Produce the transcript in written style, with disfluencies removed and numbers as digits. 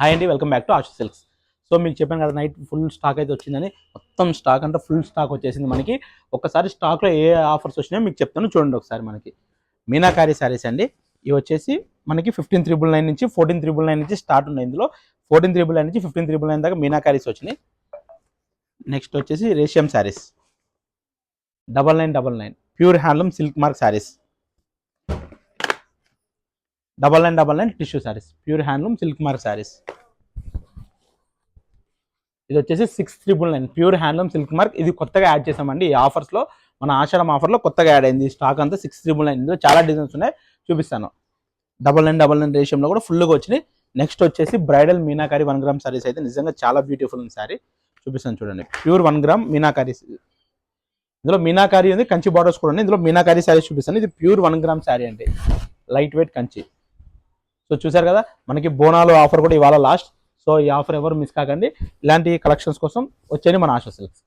Hi అండి, welcome back to Ashu silks. So మీకు చెప్పాను కదా, నైట్ ఫుల్ స్టాక్ అయితే వచ్చిందని. మొత్తం స్టాక్ అంటే ఫుల్ స్టాక్ వచ్చేసింది మనకి. ఒక్కసారి స్టాక్లో ఏ ఆఫర్స్ వచ్చినాయో మీకు చెప్తాను చూడండి ఒకసారి. మనకి మీనాకారి శారీస్ అండి. ఇవి వచ్చేసి మనకి 15,999 నుంచి 14,999 నుంచి స్టార్ట్ ఉన్నాయి. ఇందులో 14,999 నుంచి 15,999 దాకా మీనాకారీస్ వచ్చినాయి. నెక్స్ట్ వచ్చేసి రేషియం saris 9999 pure handloom silk mark saris. 9999 tissue saris, pure handloom silk mark saris. ఇది వచ్చేసి 6,999 ప్యూర్ హ్యాండ్లూమ్ సిల్క్ మార్క్. ఇది కొత్తగా యాడ్ చేసామండి ఈ ఆఫర్స్లో. మన ఆషాఢం ఆఫర్లో కొత్తగా యాడ్ అయింది స్టాక్ అంతా. 6,999. ఇందులో చాలా డిజైన్స్ ఉన్నాయి, చూపిస్తాను. 9999 రేషియంలో కూడా ఫుల్గా వచ్చినాయి. నెక్స్ట్ వచ్చేసి బ్రైడల్ మీనాకారి 1 గ్రామ్ శారీస్ అయితే నిజంగా చాలా బ్యూటిఫుల్ ఉంది శారీ. చూపిస్తాను చూడండి. Pure 1 gram meenakari. ఇందులో మీనాకారి ఉంది, కంచి బార్డర్స్ కూడా ఉన్నాయి. ఇందులో మీనాకారి శారీస్ చూపిస్తాను. ఇది ప్యూర్ 1 గ్రామ్ శారీ అండి, లైట్ వెయిట్ కంచి. సో చూసారు కదా, మనకి బోనాలు ఆఫర్ కూడా ఇవాళ లాస్ట్. సో ఈ ఆఫర్ ఎవరు మిస్ కాకండి. ఇలాంటి కలెక్షన్స్ కోసం వచ్చేది మన ఆశా సిల్క్స్.